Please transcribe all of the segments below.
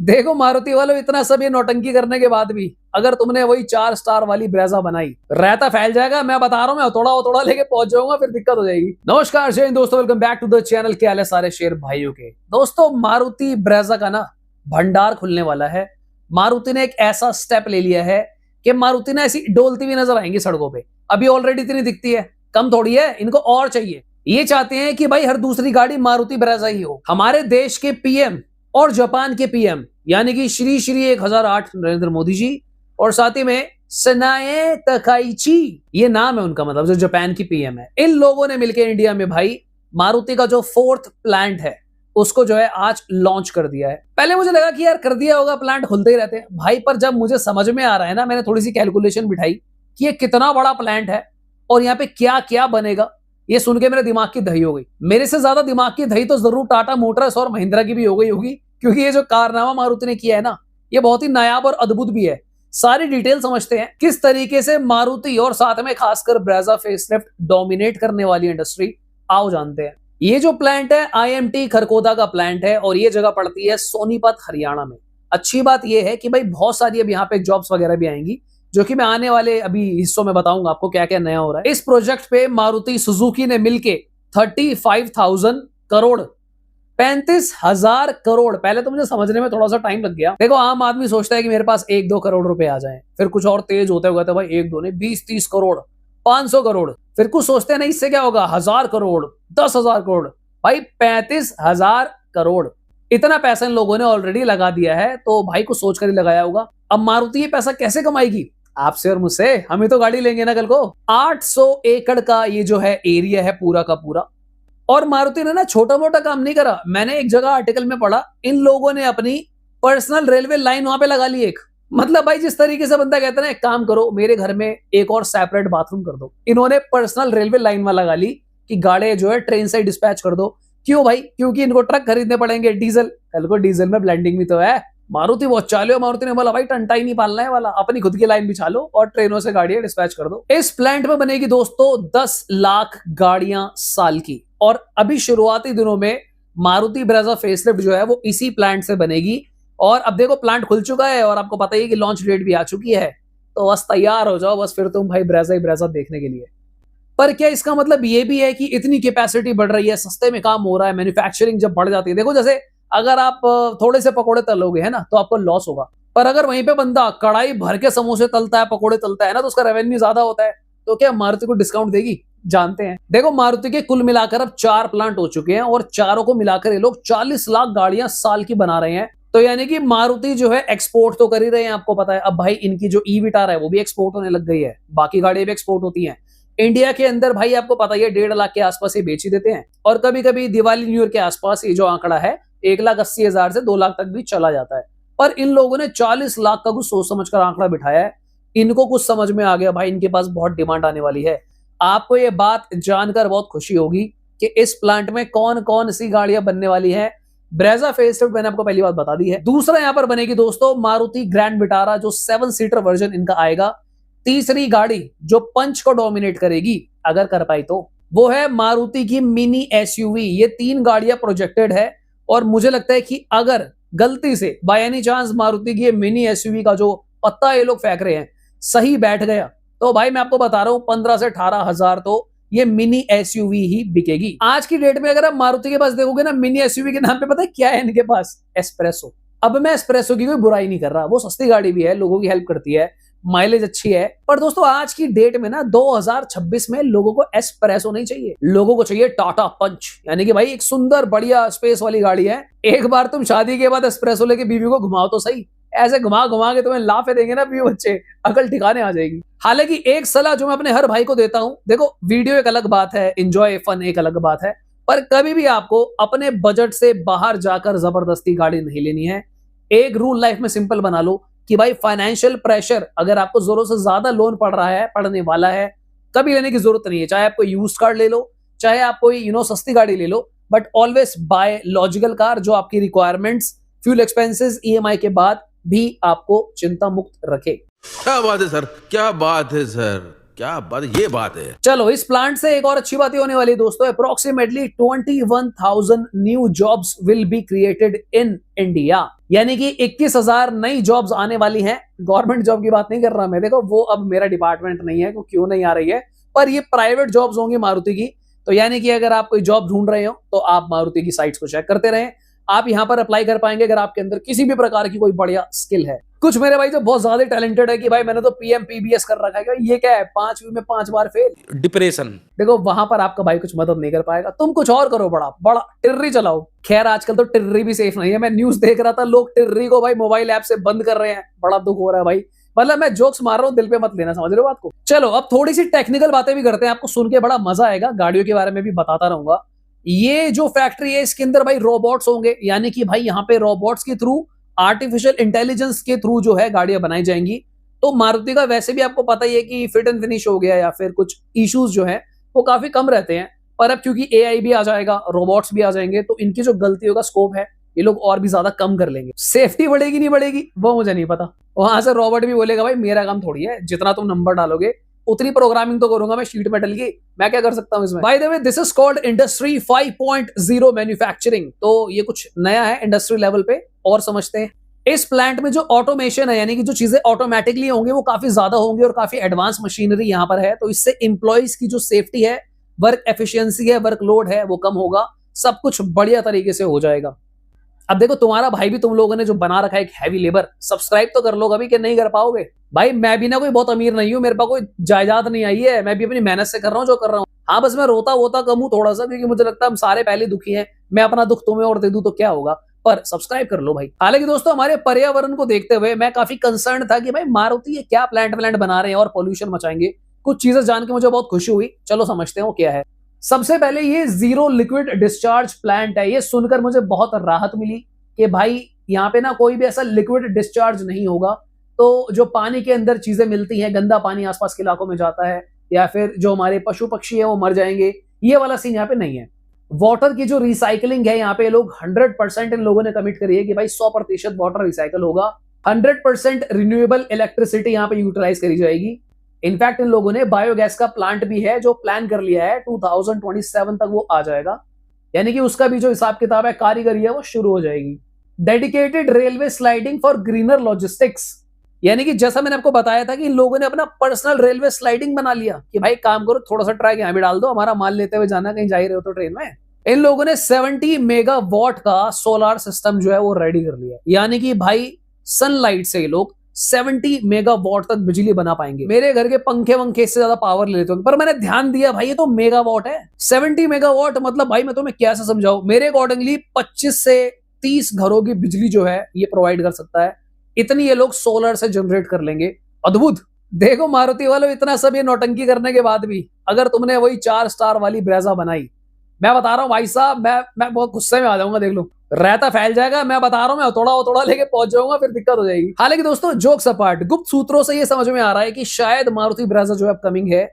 देखो मारुति वालों, इतना सब ये नौटंकी करने के बाद भी अगर तुमने वही 4 स्टार वाली ब्रेजा बनाई, रहता फैल जाएगा। मैं बता रहा हूं, मैं थोड़ा लेके पहुंच जाऊंगा, फिर दिक्कत हो जाएगी। नमस्कार जय हिंद दोस्तों, welcome back to the channel. क्या हाल है सारे शेर भाइयों के। दोस्तों मारुति ब्रेजा का ना भंडार खुलने वाला है। मारुति ने एक ऐसा स्टेप ले लिया है कि मारुति ने ऐसी डोलती हुई नजर आएंगी सड़कों पे। अभी ऑलरेडी इतनी दिखती है, कम थोड़ी है, इनको और चाहिए। ये चाहते हैं कि भाई हर दूसरी गाड़ी मारुति ब्रेजा ही हो। हमारे देश के पीएम और जापान के पीएम यानी कि श्री 1008 नरेंद्र मोदी जी, और साथ ही में सनाए तकाइची, ये नाम है उनका, मतलब जो जापान की पीएम है। इन लोगों ने मिलकर इंडिया में भाई मारुति का जो 4th प्लांट है उसको जो है आज लॉन्च कर दिया है। पहले मुझे लगा कि यार कर दिया होगा, प्लांट खुलते ही रहते हैं भाई, पर जब मुझे समझ में आ रहा है ना, मैंने थोड़ी सी कैलकुलेशन बिठाई कि ये कितना बड़ा प्लांट है और यहाँ पे क्या क्या बनेगा, ये सुन के मेरे दिमाग की दही हो गई। मेरे से ज्यादा दिमाग की दही तो जरूर टाटा मोटर्स और महिंद्रा की भी हो गई होगी, क्योंकि ये जो कारनामा मारुति ने किया है ना, ये बहुत ही नायाब और अद्भुत भी है। सारी डिटेल समझते हैं किस तरीके से मारुति और साथ में खासकर ब्रेजा फेसलिफ्ट डोमिनेट करने वाली इंडस्ट्री, आओ जानते हैं। ये जो प्लांट है IMT खरकोदा का प्लांट है और ये जगह पड़ती है सोनीपत हरियाणा में। अच्छी बात ये है कि भाई बहुत सारी अब यहाँ पे जॉब्स वगैरह भी आएंगी, जो कि मैं आने वाले अभी हिस्सों में बताऊंगा आपको क्या क्या नया हो रहा है। इस प्रोजेक्ट पे मारुति सुजुकी ने मिलके 35,000 करोड़ 35,000 करोड़, पहले तो मुझे समझने में थोड़ा सा टाइम लग गया। देखो आम आदमी सोचता है कि मेरे पास 1-2 करोड़ रुपए आ जाएं, फिर कुछ और तेज होते हुए तो भाई 1-2 नहीं 20-30 करोड़ 500 करोड़, फिर कुछ सोचते हैं नहीं इससे क्या होगा 1000 करोड़ 10,000 करोड़। भाई 35,000 करोड़, इतना पैसा इन लोगों ने ऑलरेडी लगा दिया है, तो भाई को सोच कर ही लगाया होगा। अब मारुति ये पैसा कैसे कमाएगी? आपसे और मुझसे, हम ही तो गाड़ी लेंगे ना कल को। 800 एकड़ का ये जो है एरिया है पूरा का पूरा, और मारुति ने ना छोटा मोटा काम नहीं करा। मैंने एक जगह आर्टिकल में पढ़ा, इन लोगों ने अपनी पर्सनल रेलवे लाइन वहां पे लगा ली एक। मतलब भाई जिस तरीके से बंदा कहता है ना, एक काम करो मेरे घर में एक और सेपरेट बाथरूम कर दो, इन्होंने पर्सनल रेलवे लाइन वहां लगा ली कि गाड़ी जो है ट्रेन से डिस्पैच कर दो। क्यों भाई? क्योंकि इनको ट्रक खरीदने पड़ेंगे, डीजल, कल को डीजल में ब्लेंडिंग भी तो है। मारुति बहुत चालू है, मारुति ने बोला भाई टंटा ही नहीं पालना है वाला, अपनी खुद की लाइन बिछा लो और ट्रेनों से गाड़ियां डिस्पैच कर दो। इस प्लांट में बनेगी दोस्तों 10 लाख गाड़ियां साल की, और अभी शुरुआती दिनों में मारुति ब्रेजा फेसलिफ्ट जो है वो इसी प्लांट से बनेगी। और अब देखो प्लांट खुल चुका है और आपको पता ही है कि लॉन्च डेट भी आ चुकी है, तो बस तैयार हो जाओ, बस फिर तुम भाई ब्रेजा ही ब्रेजा देखने के लिए। पर क्या इसका मतलब ये भी है कि इतनी कैपेसिटी बढ़ रही है, सस्ते में काम हो रहा है, मैन्युफैक्चरिंग जब बढ़ जाती है, देखो जैसे अगर आप थोड़े से पकोड़े तलोगे है ना तो आपको लॉस होगा, पर अगर वहीं पे बंदा कड़ाई भर के समोसे तलता है, पकोड़े तलता है ना, तो उसका रेवेन्यू ज्यादा होता है, तो क्या मारुति को डिस्काउंट देगी? जानते हैं। देखो मारुति के कुल मिलाकर अब 4 प्लांट हो चुके हैं और चारों को मिलाकर ये लोग 40 लाख गाड़ियां साल की बना रहे हैं। तो यानी कि मारुति जो है एक्सपोर्ट तो कर ही रहे हैं, आपको पता है। अब भाई इनकी जो ई-विटार है वो भी एक्सपोर्ट होने लग गई है, बाकी गाड़ियां भी एक्सपोर्ट होती हैं। इंडिया के अंदर भाई आपको पता ही है 1.5 लाख के आसपास ये बेच ही देते हैं, और कभी कभी दिवाली न्यू ईयर के आसपास ये जो आंकड़ा है 1,80,000 से 2 लाख तक भी चला जाता है। पर इन लोगों ने 40 लाख का कुछ सोच समझ कर आंकड़ा बिठाया है। इनको कुछ समझ में आ गया भाई, इनके पास बहुत डिमांड आने वाली है। आपको ये बात जानकर बहुत खुशी होगी कि इस प्लांट में कौन कौन सी गाड़ियां बनने वाली है। ब्रेजा फेसलिफ्ट मैंने आपको पहली बात बता दी है। दूसरा यहां पर बनेगी दोस्तों मारुति ग्रैंड विटारा, जो 7 सीटर वर्जन इनका आएगा। तीसरी गाड़ी जो पंच को डोमिनेट करेगी अगर कर पाई तो, वो है मारुति की मिनी SUV। ये 3 गाड़ियां प्रोजेक्टेड है, और मुझे लगता है कि अगर गलती से बाय एनी चांस मारुति की ये मिनी SUV का जो पत्ता ये लोग फेंक रहे हैं सही बैठ गया, तो भाई मैं आपको बता रहा हूं 15 से 18 हजार तो ये मिनी SUV ही बिकेगी। आज की डेट में अगर आप मारुति के पास देखोगे ना, मिनी SUV के नाम पे पता है क्या है इनके पास? एस्प्रेसो। अब मैं एस्प्रेसो की कोई बुराई नहीं कर रहा, वो सस्ती गाड़ी भी है, लोगों की हेल्प करती है, माइलेज अच्छी है, पर दोस्तों आज की डेट में ना 2026 में लोगों को एस्प्रेसो नहीं चाहिए, लोगों को चाहिए टाटा पंच। यानी कि भाई एक सुंदर बढ़िया स्पेस वाली गाड़ी है। एक बार तुम शादी के बाद एस्प्रेसो लेके बीवी को घुमाओ तो सही, ऐसे घुमा घुमा के तुम्हें लाफे देंगे ना बीवी बच्चे, अकल ठिकाने आ जाएगी। हालांकि एक सलाह जो मैं अपने हर भाई को देता हूं, देखो वीडियो एक अलग बात है, एंजॉय फन एक अलग बात है, पर कभी भी आपको अपने बजट से बाहर जाकर जबरदस्ती गाड़ी नहीं लेनी है। एक रूल लाइफ में सिंपल बना लो कि भाई फाइनेंशियल प्रेशर अगर आपको जरूरत से ज्यादा लोन पड़ रहा है, पड़ने वाला है, कभी लेने की जरूरत नहीं है। चाहे आप कोई यूज्ड कार ले लो, चाहे आप कोई सस्ती गाड़ी ले लो, but always buy logical car जो आपकी रिक्वायरमेंट्स, फ्यूल एक्सपेंसेस, EMI के बाद भी आपको चिंता मुक्त रखे। क्या बात है सर, क्या बात है सर। क्या बात, ये बात है। चलो, इस प्लांट से एक और अच्छी बात होने वाली है दोस्तों, approximately 21,000 new jobs will be created in India. यानी कि 21,000 नई जॉब्स आने वाली हैं। गवर्नमेंट जॉब की बात नहीं कर रहा मैं, देखो वो अब मेरा डिपार्टमेंट नहीं है, क्यों नहीं आ रही है, पर ये प्राइवेट जॉब्स होंगी मारुति की। तो यानी कि अगर आप कोई जॉब ढूंढ रहे हो तो आप मारुति की साइट्स को चेक करते रहें। आप यहां पर अप्लाई कर पाएंगे अगर आपके अंदर किसी भी प्रकार की कोई बढ़िया स्किल है। कुछ मेरे भाई जो बहुत ज्यादा टैलेंटेड है कि भाई मैंने तो पीएमपीबीएस कर रखा है, ये क्या है 5वीं में 5 बार फेल, डिप्रेशन। देखो वहां पर आपका भाई कुछ मदद नहीं कर पाएगा। तुम कुछ और करो, बड़ा बड़ा टिर्री चलाओ। खैर आजकल तो टिर्री भी सेफ नहीं है, मैं न्यूज देख रहा था, लोग टिर्री को भाई मोबाइल ऐप से बंद कर रहे हैं। बड़ा दुख हो रहा है भाई, मतलब मैं जोक्स मार रहा हूँ, दिल पे मत लेना, समझ रहे हो बात को। चलो अब थोड़ी सी टेक्निकल बातें भी करते हैं, आपको सुन के बड़ा मजा आएगा, गाड़ियों के बारे में भी बताता रहूंगा। ये जो फैक्ट्री है इसके अंदर भाई रोबोट्स होंगे, यानी कि भाई यहाँ पे रोबोट्स के थ्रू, आर्टिफिशियल इंटेलिजेंस के थ्रू जो है गाड़ियां बनाई जाएंगी। तो मारुति का वैसे भी आपको पता ही है कि फिट एंड फिनिश हो गया या फिर कुछ इश्यूज जो है वो काफी कम रहते हैं, पर अब क्योंकि एआई भी आ जाएगा, रोबोट्स भी आ जाएंगे, तो इनकी जो गलतियों का स्कोप है ये लोग और भी ज्यादा कम कर लेंगे। सेफ्टी बढ़ेगी नहीं बढ़ेगी वो मुझे नहीं पता, वहां से रोबोट भी बोलेगा भाई मेरा काम थोड़ी है, जितना तुम नंबर डालोगे उतनी प्रोग्रामिंग तो करूंगा मैं शीट मेटल की, मैं क्या कर सकता हूं इसमें। By the way this is called industry 5.0 manufacturing. तो ये कुछ नया है इंडस्ट्री लेवल पे, और समझते हैं। इस प्लांट में जो ऑटोमेशन है, यानी कि जो चीजें ऑटोमेटिकली होंगी वो काफी ज्यादा होंगी और काफी एडवांस मशीनरी यहाँ पर है। तो इससे एम्प्लॉइज की जो सेफ्टी है, वर्क एफिशिएंसी है, वर्कलोड है, वो कम होगा, सब कुछ बढ़िया तरीके से हो जाएगा। अब देखो तुम्हारा भाई भी, तुम लोगों ने जो बना रखा है एक हैवी लेबर, सब्सक्राइब तो कर लो कभी, कि नहीं कर पाओगे। भाई मैं भी ना कोई बहुत अमीर नहीं हूं, मेरे पास कोई जायदाद नहीं आई है, मैं भी अपनी मेहनत से कर रहा हूं जो कर रहा हूं। हाँ बस मैं रोता वोता कम हूं थोड़ा सा, क्योंकि मुझे लगता है हम सारे पहले दुखी हैं, मैं अपना दुख तुम्हें और दे दूं तो क्या होगा, पर सब्सक्राइब कर लो भाई। हालांकि दोस्तों हमारे पर्यावरण को देखते हुए मैं काफी कंसर्न था कि भाई मारुति ये क्या प्लांट व्लांट बना रहे हैं और पोल्यूशन मचाएंगे। कुछ चीजें जान के मुझे बहुत खुशी हुई, चलो समझते हैं वो क्या है। सबसे पहले ये जीरो लिक्विड डिस्चार्ज प्लांट है, ये सुनकर मुझे बहुत राहत मिली कि भाई यहाँ पे ना कोई भी ऐसा लिक्विड डिस्चार्ज नहीं होगा। तो जो पानी के अंदर चीजें मिलती हैं, गंदा पानी आसपास के इलाकों में जाता है, या फिर जो हमारे पशु पक्षी है वो मर जाएंगे, ये वाला सीन यहाँ पे नहीं है। वाटर की जो रिसाइकलिंग है यहाँ पे लोग 100% इन लोगों ने कमिट करी है कि भाई 100% वाटर रिसाइकल होगा, 100% रिन्यूएबल इलेक्ट्रिसिटी यहाँ पे यूटिलाइज करी जाएगी। इनफैक्ट इन लोगों ने बायोगैस का प्लांट भी है जो प्लान कर लिया है, 2027 तक वो आ जाएगा, यानी कि उसका भी जो हिसाब किताब है, कारीगरी है, वो शुरू हो जाएगी। Dedicated railway sliding for greener logistics, यानी कि जैसा मैंने आपको बताया था कि इन लोगों ने अपना पर्सनल रेलवे स्लाइडिंग बना लिया कि भाई काम करो, थोड़ा सा ट्रैक यहाँ भी डाल दो, हमारा माल लेते हुए जाना, कहीं जा ही रहे हो तो ट्रेन में। इन लोगों ने 70 मेगावाट का सोलर सिस्टम जो है वो रेडी कर लिया, यानी कि भाई सनलाइट से ये लोग 70 मेगावाट तक बिजली बना पाएंगे। मेरे घर के पंखे वंखे इससे ज्यादा पावर ले लेते होंगे, पर मैंने ध्यान दिया भाई ये तो मेगावाट है। 70 मेगावाट मतलब भाई मैं तुम्हें कैसे समझाऊं, मेरे अकॉर्डिंगली 25 से 30 घरों की बिजली जो है ये प्रोवाइड कर सकता है, इतनी ये लोग सोलर से जनरेट कर लेंगे। अद्भुत। देखो मारुति वालों, इतना सब ये नौटंकी करने के बाद भी अगर तुमने वही 4 स्टार वाली ब्रेजा बनाई, मैं बता रहा हूँ भाई साहब, मैं बहुत गुस्से में आ जाऊंगा, देख लो रहता फैल जाएगा, मैं बता रहा हूं, मैं थोड़ा लेके पहुंच जाऊंगा, फिर दिक्कत हो जाएगी। हालांकि दोस्तों जोक्स अपार्ट, गुप्त सूत्रों से ये समझ में आ रहा है कि शायद मारुति ब्रेजा जो अपकमिंग है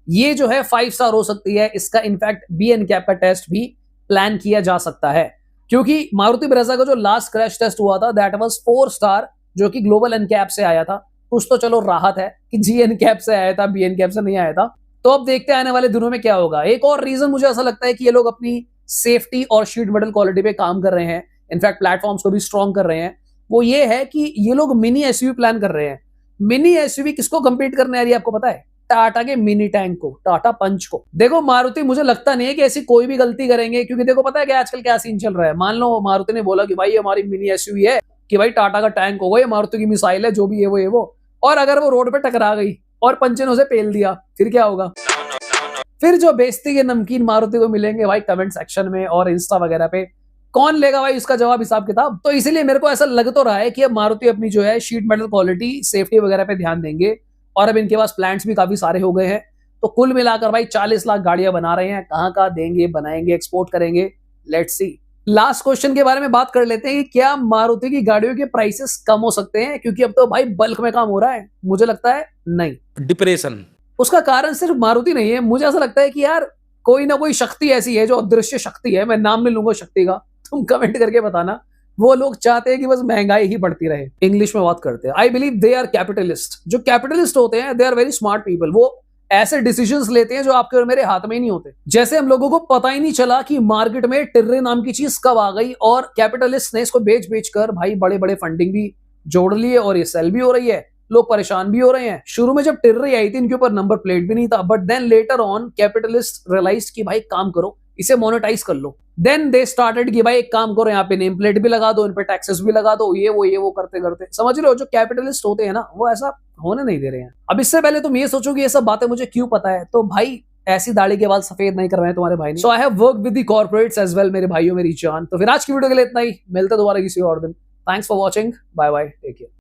ये जो है 5 स्टार हो सकती है। इसका इनफैक्ट BNCAP का टेस्ट भी प्लान किया जा सकता है, क्योंकि मारुति ब्रेजा का जो लास्ट क्रैश टेस्ट हुआ था दैट वाज 4 स्टार, जो कि ग्लोबल NCAP से आया था। कुछ तो चलो राहत है कि GNCAP से आया था, BNCAP से नहीं आया था। तो अब देखते हैं आने वाले दिनों में क्या होगा। एक और रीजन मुझे ऐसा लगता है कि ये लोग अपनी सेफ्टी और शीट मेटल क्वालिटी पे काम कर रहे हैं, इनफैक्ट प्लेटफॉर्म्स को भी स्ट्रॉन्ग कर रहे हैं। वो ये है कि ये लोग मिनी SUV प्लान कर रहे हैं। मिनी SUV किसको कंपीट करने आ रही है आपको पता है? टाटा के मिनी टैंक को, टाटा पंच को। देखो मारुति मुझे लगता नहीं है कि ऐसी कोई भी गलती करेंगे, क्योंकि देखो पता है कि आजकल क्या सीन चल रहा है। मान लो मारुति ने बोला कि भाई हमारी मिनी SUV है, कि भाई टाटा का टैंक होगा, ये मारुति की मिसाइल है, जो भी है वो, और अगर वो रोड पे टकरा गई और पंचे ने उसे पेल दिया, फिर क्या होगा? फिर जो बेइज्जती के नमकीन मारुति को मिलेंगे भाई कमेंट सेक्शन में और इंस्टा वगैरह पे, कौन लेगा भाई उसका जवाब, हिसाब किताब। तो इसीलिए मेरे को ऐसा लग तो रहा है कि अब मारुति अपनी जो है शीट मेटल क्वालिटी, सेफ्टी वगैरह पे ध्यान देंगे, और अब इनके पास प्लांट्स भी काफी सारे हो गए हैं। तो कुल मिलाकर भाई 40 लाख गाड़ियां बना रहे हैं। कहां देंगे, बनाएंगे, एक्सपोर्ट करेंगे, लेट्स सी। लास्ट क्वेश्चन के बारे में बात कर लेते हैं कि क्या मारुति की गाड़ियों के प्राइसेस कम हो सकते हैं, क्योंकि अब तो भाई बल्क में काम हो रहा है। मुझे लगता है नहीं। डिप्रेशन। उसका कारण सिर्फ मारुति नहीं है, मुझे ऐसा लगता है कि यार कोई ना कोई शक्ति ऐसी है जो अदृश्य शक्ति है, मैं नाम नहीं लूंगा शक्ति का, तुम कमेंट करके बताना। वो लोग चाहते हैं कि बस महंगाई ही बढ़ती रहे। इंग्लिश में बात करते हैं। I believe they are capitalist. जो कैपिटलिस्ट होते हैं they are very smart people. वो ऐसे डिसीजंस लेते हैं जो आपके और मेरे हाथ में ही नहीं होते। जैसे हम लोगों को पता ही नहीं चला कि मार्केट में टिर्रे नाम की चीज कब आ गई और कैपिटलिस्ट ने इसको बेच बेच कर भाई बड़े बड़े फंडिंग भी जोड़ लिए और ये सेल भी हो रही है, लोग परेशान भी हो रहे हैं। शुरू में जब टिर्रे आई थी इनके ऊपर नंबर प्लेट भी नहीं था, but then later on capitalist realise कि भाई काम करो, इसे मोनेटाइज कर लो। देन दे स्टार्टेड कि भाई एक काम करो, यहाँ पे नेम प्लेट भी लगा दो, इन पे टैक्सेस भी लगा दो, ये वो करते करते, समझ रहे हो, जो कैपिटलिस्ट होते हैं ना वो ऐसा होने नहीं दे रहे हैं। अब इससे पहले तुम ये सोचो कि ये सब बातें मुझे क्यों पता है, तो भाई ऐसी दाढ़ी के बाल सफेद नहीं करवाए तुम्हारे भाई ने। So I have work with the corporates as well, मेरे भाइयों मेरी जान। तो फिर आज की वीडियो के लिए इतना ही, मिलते दोबारा किसी और दिन। Thanks for watching, bye bye, take care.